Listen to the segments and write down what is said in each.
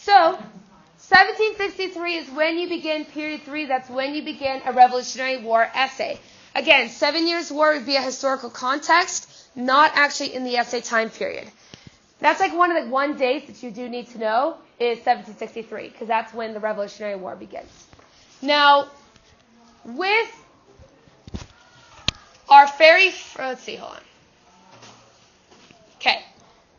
So, 1763 is when you begin period 3. That's when you begin a Revolutionary War essay. Again, 7 Years' War would be a historical context, not actually in the essay time period. That's like one of the one date that you do need to know is 1763, because that's when the Revolutionary War begins. Now, with our let's see, hold on. Okay.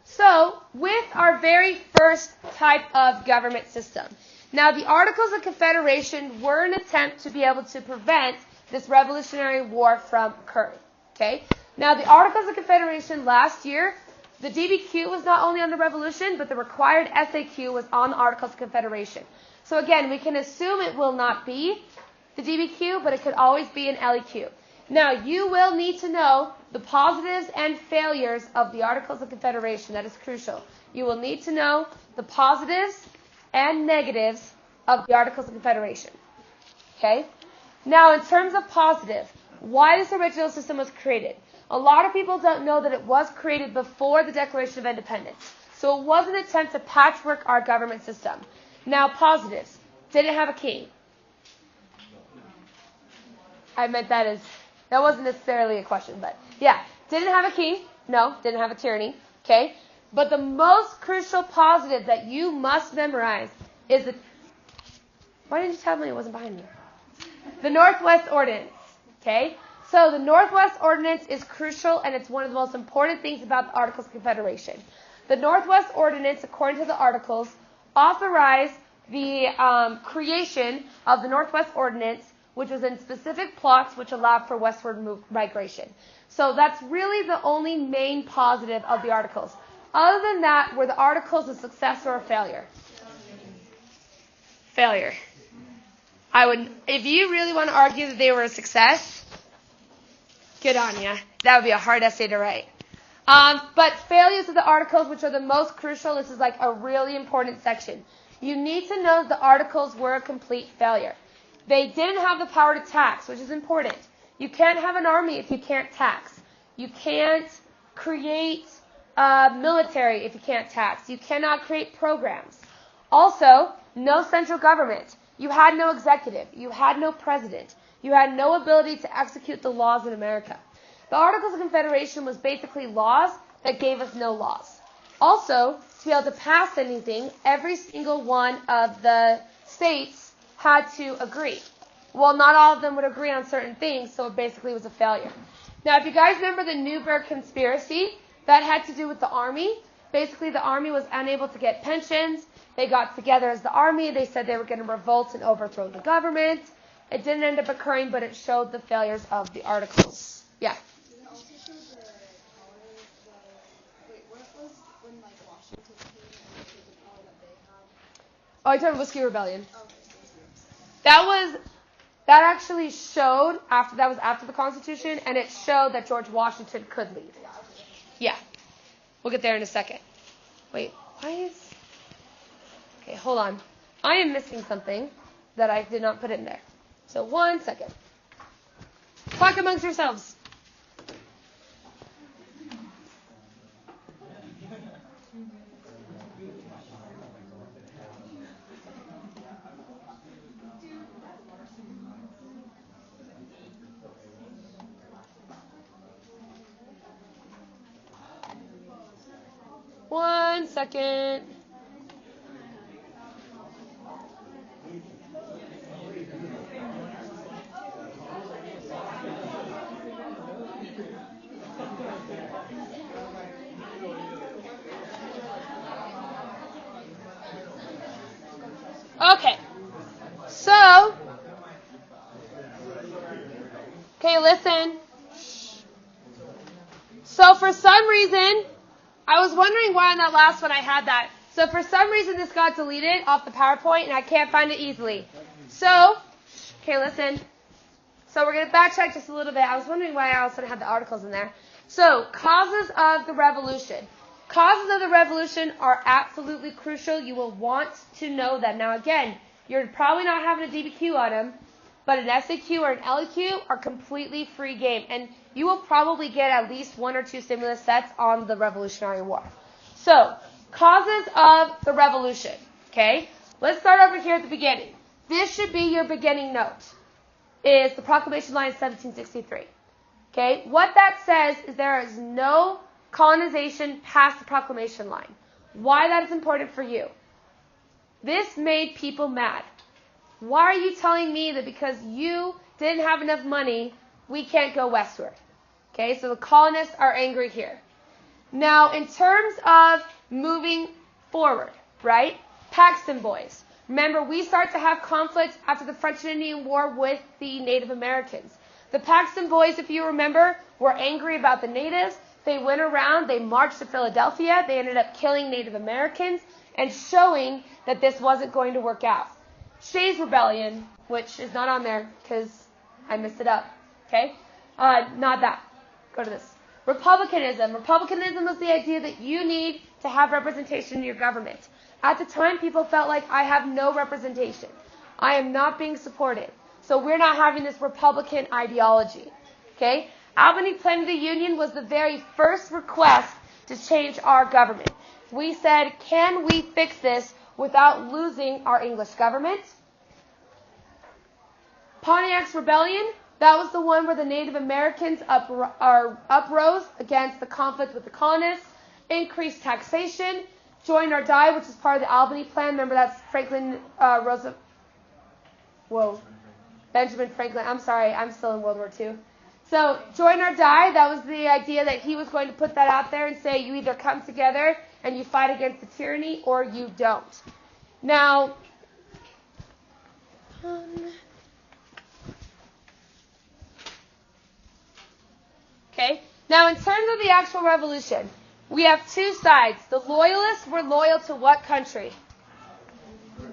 So, with our very first type of government system. Now, the Articles of Confederation were an attempt to be able to prevent this Revolutionary War from occurring. Okay? Now, the Articles of Confederation last year, the DBQ was not only on the Revolution, but the required SAQ was on the Articles of Confederation. So again, we can assume it will not be the DBQ, but it could always be an LEQ. Now, you will need to know the positives and failures of the Articles of Confederation. That is crucial. You will need to know the positives and negatives of the Articles of Confederation. Okay? Now, in terms of positive, why this original system was created. A lot of people don't know that it was created before the Declaration of Independence. So it was an attempt to patchwork our government system. Now, positives. Didn't have a king. I meant that wasn't necessarily a question, but yeah. Didn't have a king. No, didn't have a tyranny. Okay? But the most crucial positive that you must memorize is why didn't you tell me it wasn't behind me? The Northwest Ordinance. Okay? So the Northwest Ordinance is crucial, and it's one of the most important things about the Articles of Confederation. The Northwest Ordinance, according to the Articles, authorized the creation of the Northwest Ordinance, which was in specific plots which allowed for westward migration. So that's really the only main positive of the Articles. Other than that, were the Articles a success or a failure? Failure. If you really want to argue that they were a success, good on ya. That would be a hard essay to write. But failures of the Articles, which are the most crucial, this is like a really important section. You need to know that the Articles were a complete failure. They didn't have the power to tax, which is important. You can't have an army if you can't tax. You can't create military if you can't tax. You cannot create programs. Also, no central government. You had no executive. You had no president. You had no ability to execute the laws in America. The Articles of Confederation was basically laws that gave us no laws. Also, to be able to pass anything, every single one of the states had to agree. Well, not all of them would agree on certain things, so it basically was a failure. Now, if you guys remember the Newburgh Conspiracy, that had to do with the Army. Basically, the Army was unable to get pensions. They got together as the Army. They said they were going to revolt and overthrow the government. It didn't end up occurring, but it showed the failures of the Articles. Yeah. Did it also show the what was when Washington came and the power that they had? Oh, you're talking Whiskey Rebellion. Okay. That actually showed that was after the Constitution, and it showed that George Washington could lead. Yeah. We'll get there in a second. Wait, okay, hold on. I am missing something that I did not put in there. So 1 second. Talk amongst yourselves. One second. Okay. Listen. So for some reason, I was wondering why on that last one I had that. So for some reason this got deleted off the PowerPoint and I can't find it easily. So, listen. So we're going to backtrack just a little bit. I was wondering why I also had the Articles in there. So, causes of the revolution. Causes of the revolution are absolutely crucial. You will want to know them. Now again, you're probably not having a DBQ on them, but an SAQ or an LEQ are completely free game. And you will probably get at least 1 or 2 stimulus sets on the Revolutionary War. So, causes of the revolution. Okay? Let's start over here at the beginning. This should be your beginning note, is the Proclamation Line of 1763. Okay? What that says is there is no colonization past the Proclamation Line. Why that is important for you? This made people mad. Why are you telling me that because you didn't have enough money, we can't go westward? Okay, so the colonists are angry here. Now, in terms of moving forward, right? Paxton Boys. Remember, we start to have conflict after the French and Indian War with the Native Americans. The Paxton Boys, if you remember, were angry about the natives. They went around, they marched to Philadelphia, they ended up killing Native Americans and showing that this wasn't going to work out. Shays' Rebellion, which is not on there because I messed it up, okay? Not that. Go to this. Republicanism. Republicanism was the idea that you need to have representation in your government. At the time, people felt like, I have no representation. I am not being supported. So we're not having this Republican ideology, okay? Albany Plan of the Union was the very first request to change our government. We said, can we fix this without losing our English government? Pontiac's Rebellion, that was the one where the Native Americans uprose against the conflict with the colonists, increased taxation, join or die, which is part of the Albany Plan. Remember, that's Benjamin Franklin. I'm sorry, I'm still in World War II. So, join or die, that was the idea that he was going to put that out there and say, you either come together and you fight against the tyranny or you don't. Now, okay. Now, in terms of the actual revolution, we have two sides. The loyalists were loyal to what country?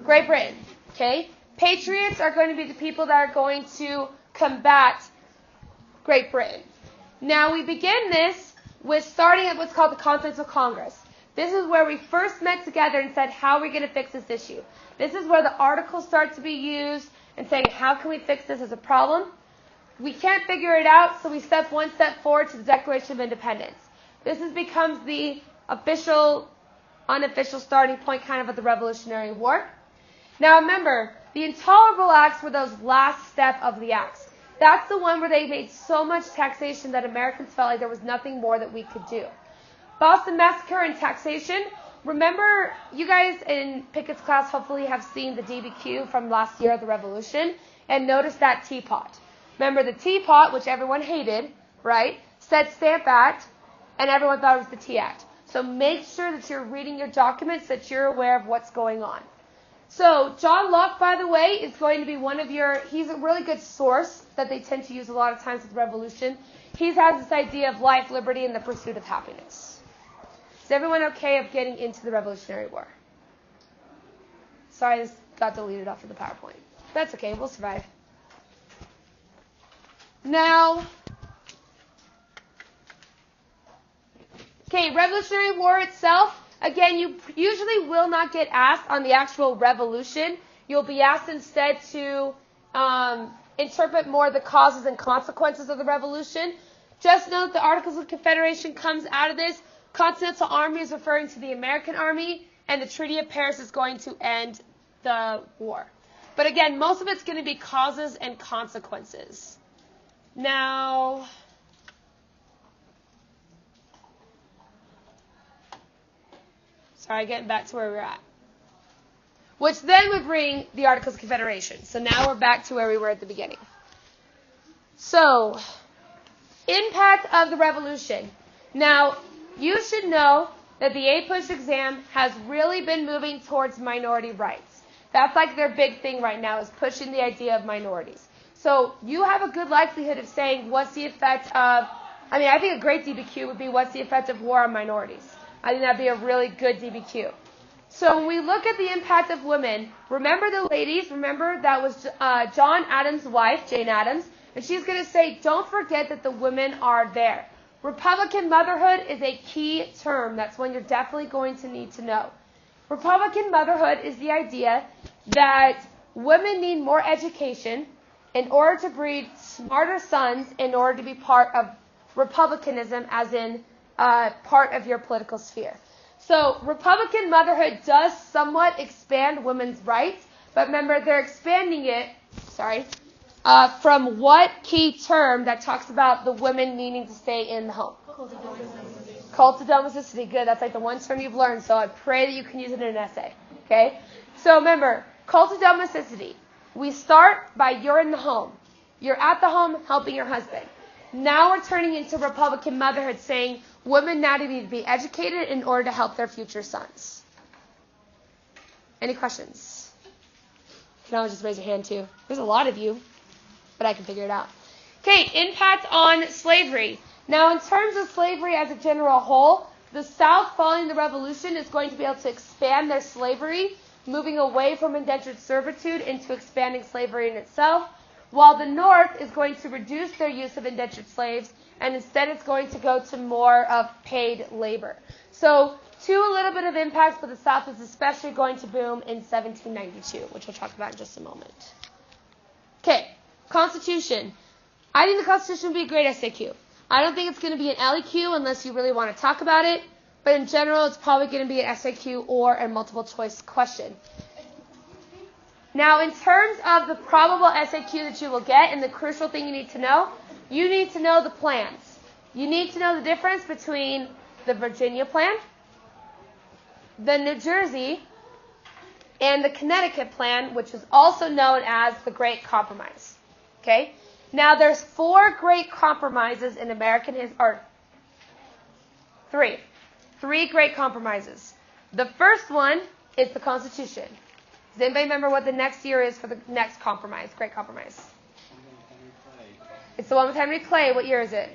Great Britain. Okay. Patriots are going to be the people that are going to combat Great Britain. Now, we begin this with starting at what's called the Continental Congress. This is where we first met together and said, how are we going to fix this issue? This is where the articles start to be used and saying, how can we fix this as a problem? We can't figure it out, so we step one step forward to the Declaration of Independence. This becomes the official, unofficial starting point kind of of the Revolutionary War. Now remember, the Intolerable Acts were those last step of the acts. That's the one where they made so much taxation that Americans felt like there was nothing more that we could do. Boston Massacre and taxation. Remember, you guys in Pickett's class hopefully have seen the DBQ from last year of the Revolution and noticed that teapot. Remember the teapot, which everyone hated, right, said Stamp Act, and everyone thought it was the Tea Act. So make sure that you're reading your documents, that you're aware of what's going on. So John Locke, by the way, is going to be he's a really good source that they tend to use a lot of times with the Revolution. He has this idea of life, liberty, and the pursuit of happiness. Is everyone okay of getting into the Revolutionary War? Sorry, this got deleted off of the PowerPoint. That's okay, we'll survive. Now, okay, Revolutionary War itself. Again, you usually will not get asked on the actual revolution. You'll be asked instead to interpret more the causes and consequences of the revolution. Just note the Articles of Confederation comes out of this. Continental Army is referring to the American Army, and the Treaty of Paris is going to end the war. But again, most of it's going to be causes and consequences. Now, sorry, getting back to where we're at. Which then would bring the Articles of Confederation. So now we're back to where we were at the beginning. So, impact of the revolution. Now, you should know that the APUSH exam has really been moving towards minority rights. That's like their big thing right now, is pushing the idea of minorities. So you have a good likelihood of saying, what's the effect of, I think a great DBQ would be, what's the effect of war on minorities? I think that'd be a really good DBQ. So when we look at the impact of women, remember the ladies, that was John Adams' wife, Jane Addams, and she's going to say, don't forget that the women are there. Republican motherhood is a key term. That's one you're definitely going to need to know. Republican motherhood is the idea that women need more education in order to breed smarter sons in order to be part of republicanism, as in part of your political sphere. So Republican motherhood does somewhat expand women's rights, but remember they're expanding it, from what key term that talks about the women needing to stay in the home? Cult of domesticity. Good. That's like the one term you've learned, so I pray that you can use it in an essay. Okay? So remember, cult of domesticity. We start by you're in the home. You're at the home helping your husband. Now we're turning into Republican motherhood, saying women now need to be educated in order to help their future sons. Any questions? You can always just raise your hand too. There's a lot of you, but I can figure it out. Okay, impact on slavery. Now in terms of slavery as a general whole, the South following the Revolution is going to be able to expand their slavery, moving away from indentured servitude into expanding slavery in itself, while the North is going to reduce their use of indentured slaves, and instead it's going to go to more of paid labor. So, a little bit of impacts, but the South is especially going to boom in 1792, which we'll talk about in just a moment. Okay, Constitution. I think the Constitution would be a great SAQ. I don't think it's going to be an LEQ unless you really want to talk about it, but in general it's probably going to be an SAQ or a multiple choice question. Now, in terms of the probable SAQ that you will get, and the crucial thing you need to know the plans. You need to know the difference between the Virginia plan, the New Jersey, and the Connecticut plan, which is also known as the Great Compromise. Okay? Now, there's 4 great compromises in American history, or 3. 3 great compromises. The first one is the Constitution. Does anybody remember what the next year is for the next compromise, Great Compromise? It's the one with Henry Clay. What year is it?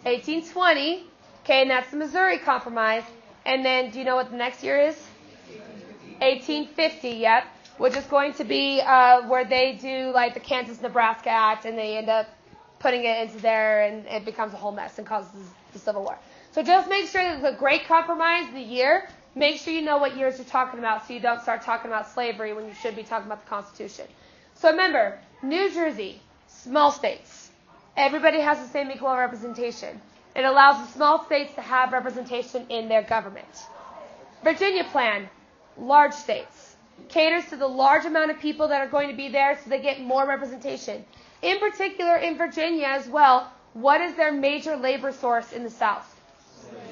1820. Okay, and that's the Missouri Compromise. And then, do you know what the next year is? 1850, yep. Which is going to be where they do like the Kansas-Nebraska Act, and they end up putting it into there, and it becomes a whole mess and causes the Civil War. So just make sure that the Great Compromise, the year, make sure you know what years you're talking about so you don't start talking about slavery when you should be talking about the Constitution. So remember, New Jersey, small states. Everybody has the same equal representation. It allows the small states to have representation in their government. Virginia plan, large states. Caters to the large amount of people that are going to be there so they get more representation. In particular, in Virginia as well, what is their major labor source in the South?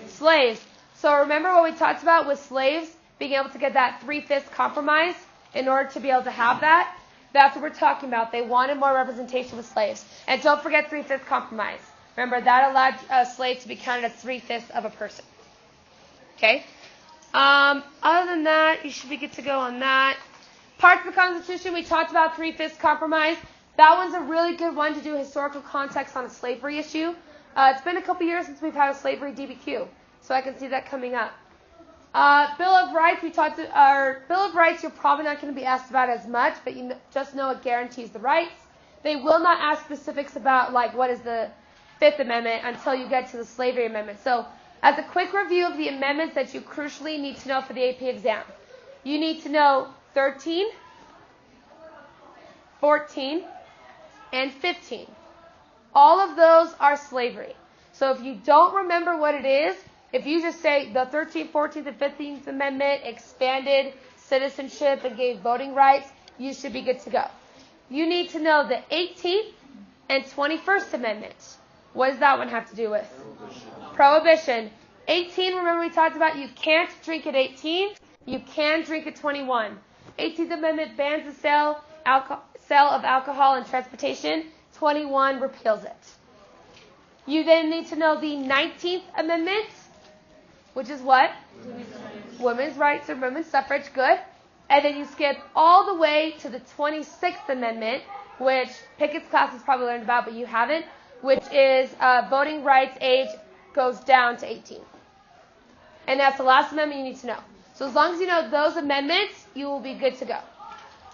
Slaves. So remember what we talked about with slaves being able to get that 3/5 compromise in order to be able to have that? That's what we're talking about. They wanted more representation with slaves. And don't forget 3/5 compromise. Remember, that allowed a slave to be counted as 3/5 of a person. Okay? Other than that, you should be good to go on that. Parts of the Constitution, we talked about 3/5 compromise. That one's a really good one to do historical context on a slavery issue. It's been a couple years since we've had a slavery DBQ, so I can see that coming up. Bill of Rights, Bill of Rights you're probably not going to be asked about as much, but just know it guarantees the rights. They will not ask specifics about like what is the 5th Amendment until you get to the Slavery Amendment. So as a quick review of the amendments that you crucially need to know for the AP exam, you need to know 13, 14, and 15. All of those are slavery. So if you don't remember what it is, if you just say the 13th, 14th, and 15th Amendment expanded citizenship and gave voting rights, you should be good to go. You need to know the 18th and 21st Amendment. What does that one have to do with? Prohibition. 18, remember we talked about you can't drink at 18. You can drink at 21. 18th Amendment bans the sale of alcohol and transportation. 21 repeals it. You then need to know the 19th Amendment, which is what? Women's rights or women's suffrage, good. And then you skip all the way to the 26th Amendment, which Pickett's class has probably learned about, but you haven't, which is voting rights age goes down to 18. And that's the last amendment you need to know. So as long as you know those amendments, you will be good to go.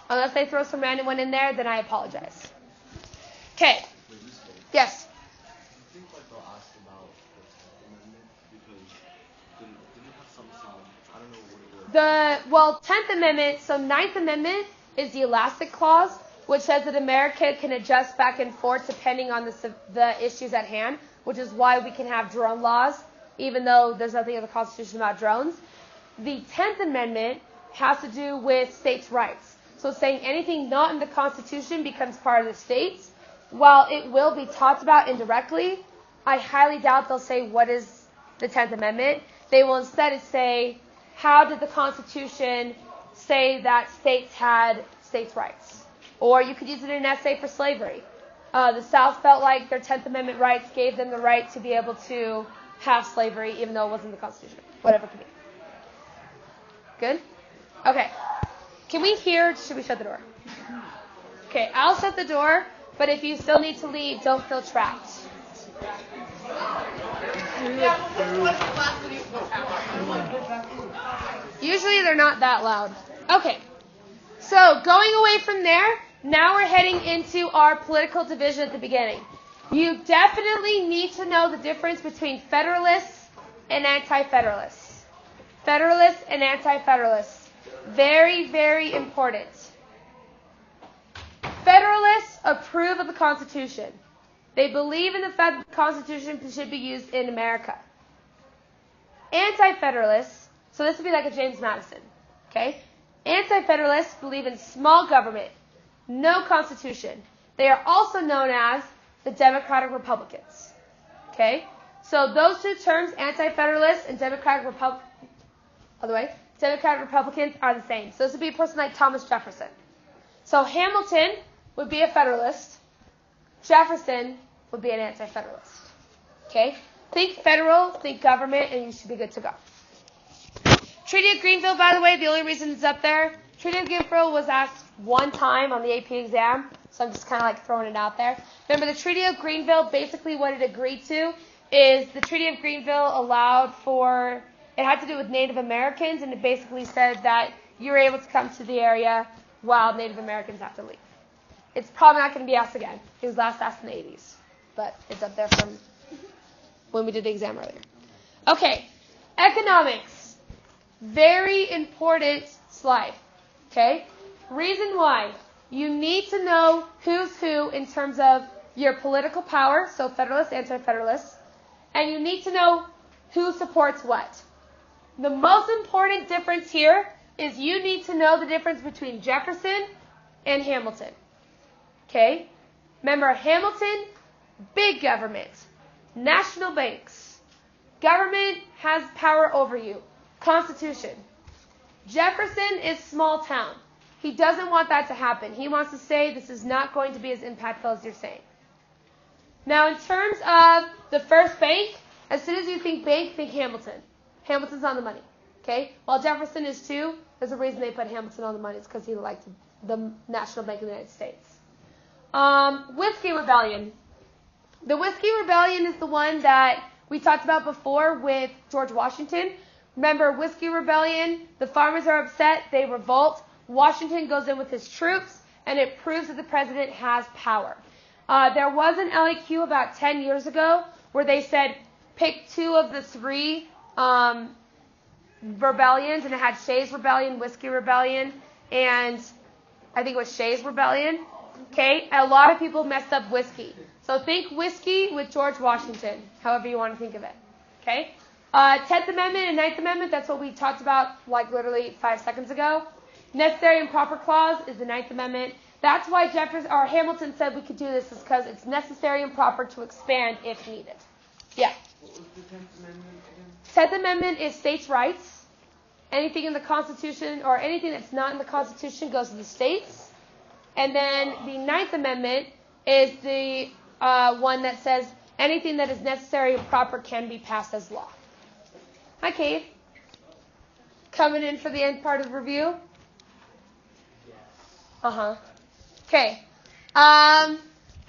Unless they throw some random one in there, then I apologize. Okay. Yes? I think like they'll ask about the 10th Amendment because didn't it have something, I don't know what it was. 10th Amendment, so 9th Amendment is the elastic clause, which says that America can adjust back and forth depending on the issues at hand, which is why we can have drone laws, even though there's nothing in the Constitution about drones. The 10th Amendment has to do with states' rights. So saying anything not in the Constitution becomes part of the states. While it will be talked about indirectly, I highly doubt they'll say what is the 10th Amendment. They will instead say, how did the Constitution say that states had states' rights? Or you could use it in an essay for slavery. The South felt like their 10th Amendment rights gave them the right to be able to have slavery, even though it wasn't in the Constitution. Whatever it could be. Good? Okay. Can we hear? Should we shut the door? Okay, I'll shut the door, but if you still need to leave, don't feel trapped. Usually they're not that loud. Okay. So going away from there, now we're heading into our political division at the beginning. You definitely need to know the difference between Federalists and Anti-Federalists. Federalists and Anti-Federalists. Very, very important. Federalists approve of the Constitution. They believe in the Constitution should be used in America. Anti-Federalists, so this would be like a James Madison, okay? Anti-Federalists believe in small government, no Constitution. They are also known as the Democratic Republicans, okay? So those two terms, Anti-Federalists and Democratic Republicans, are the same. So this would be a person like Thomas Jefferson. So Hamilton would be a Federalist. Jefferson would be an Anti-Federalist. Okay? Think federal, think government, and you should be good to go. Treaty of Greenville, by the way, the only reason it's up there, Treaty of Greenville was asked one time on the AP exam, so I'm just kind of like throwing it out there. Remember, the Treaty of Greenville, basically what it agreed to is the Treaty of Greenville allowed for, it had to do with Native Americans, and it basically said that you were able to come to the area while Native Americans have to leave. It's probably not going to be asked again. It was last asked in the 80s, but it's up there from when we did the exam earlier. Okay, economics. Very important slide. Okay? Reason why. You need to know who's who in terms of your political power, so Federalists, Anti-Federalists, and you need to know who supports what. The most important difference here is you need to know the difference between Jefferson and Hamilton. Okay? Remember, Hamilton, big government, national banks. Government has power over you. Constitution. Jefferson is small town. He doesn't want that to happen. He wants to say this is not going to be as impactful as you're saying. Now, in terms of the first bank, as soon as you think bank, think Hamilton. Hamilton's on the money. Okay? While Jefferson is too, there's a reason they put Hamilton on the money. It's because he liked the National Bank of the United States. Whiskey Rebellion. The Whiskey Rebellion is the one that we talked about before with George Washington. Remember, Whiskey Rebellion, the farmers are upset, they revolt. Washington goes in with his troops, and it proves that the president has power. There was an LAQ about 10 years ago where they said pick two of the three rebellions, and it had Shays Rebellion, Whiskey Rebellion, and I think it was Shays Rebellion. Okay, a lot of people messed up whiskey. So think whiskey with George Washington, however you want to think of it. Okay? 10th Amendment and 9th Amendment, that's what we talked about like literally 5 seconds ago. Necessary and proper clause is the 9th Amendment. That's why Hamilton said we could do this, is because it's necessary and proper to expand if needed. Yeah? What was the 10th Amendment again? 10th Amendment is states' rights. Anything in the Constitution or anything that's not in the Constitution goes to the states. And then the 9th Amendment is the one that says anything that is necessary and proper can be passed as law. Hi, Kate. Coming in for the end part of the review? Yes. Uh-huh. Okay.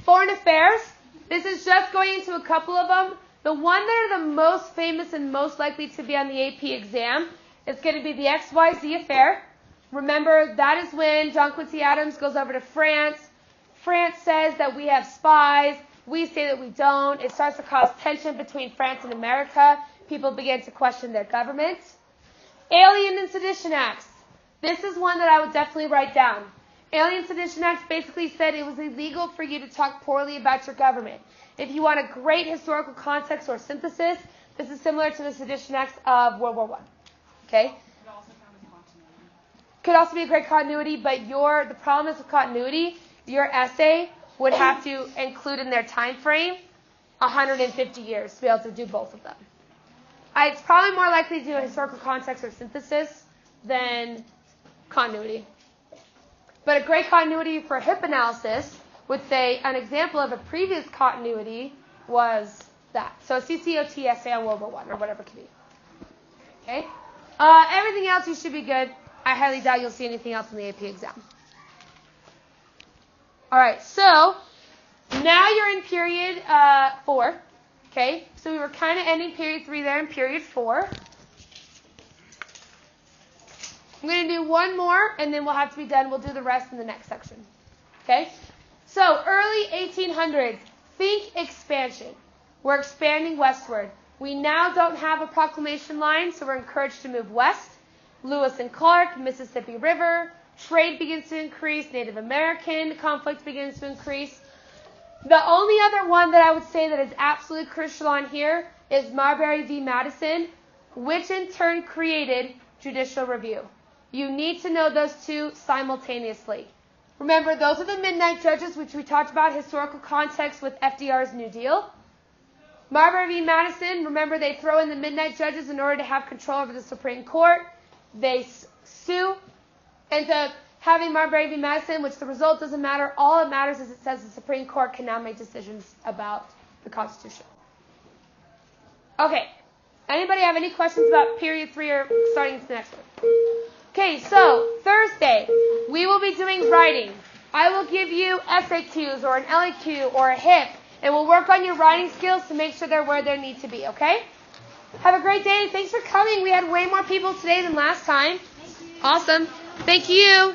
Foreign affairs. This is just going into a couple of them. The one that are the most famous and most likely to be on the AP exam is going to be the XYZ affair. Remember, that is when John Quincy Adams goes over to France. France says that we have spies. We say that we don't. It starts to cause tension between France and America. People begin to question their government. Alien and Sedition Acts. This is one that I would definitely write down. Alien Sedition Acts basically said it was illegal for you to talk poorly about your government. If you want a great historical context or synthesis, this is similar to the Sedition Acts of World War I. Okay? could also be a great continuity, but the problem is with continuity, your essay would have to include in their time frame 150 years to be able to do both of them. It's probably more likely to do a historical context or synthesis than continuity. But a great continuity for HIP analysis would say an example of a previous continuity was that. So a CCOT essay on World War I or whatever it could be. Okay? Everything else you should be good. I highly doubt you'll see anything else in the AP exam. All right, so now you're in period 4. Okay, so we were kind of ending period 3 there in period 4. I'm going to do one more, and then we'll have to be done. We'll do the rest in the next section. Okay? So, early 1800s. Think expansion. We're expanding westward. We now don't have a proclamation line, so we're encouraged to move west. Lewis and Clark, Mississippi River. Trade begins to increase. Native American conflict begins to increase. The only other one that I would say that is absolutely crucial on here is Marbury v. Madison, which in turn created judicial review. You need to know those two simultaneously. Remember, those are the Midnight Judges, which we talked about, historical context with FDR's New Deal. Marbury v. Madison, remember they throw in the Midnight Judges in order to have control over the Supreme Court. They sue, ends up having Marbury v. Madison, which the result doesn't matter. All that matters is it says the Supreme Court can now make decisions about the Constitution. Okay. Anybody have any questions about period 3 or starting to the next one? Okay, so Thursday, we will be doing writing. I will give you SAQs or an LAQ or a HIP, and we'll work on your writing skills to make sure they're where they need to be, okay? Have a great day. Thanks for coming. We had way more people today than last time. Thank you. Awesome. Thank you.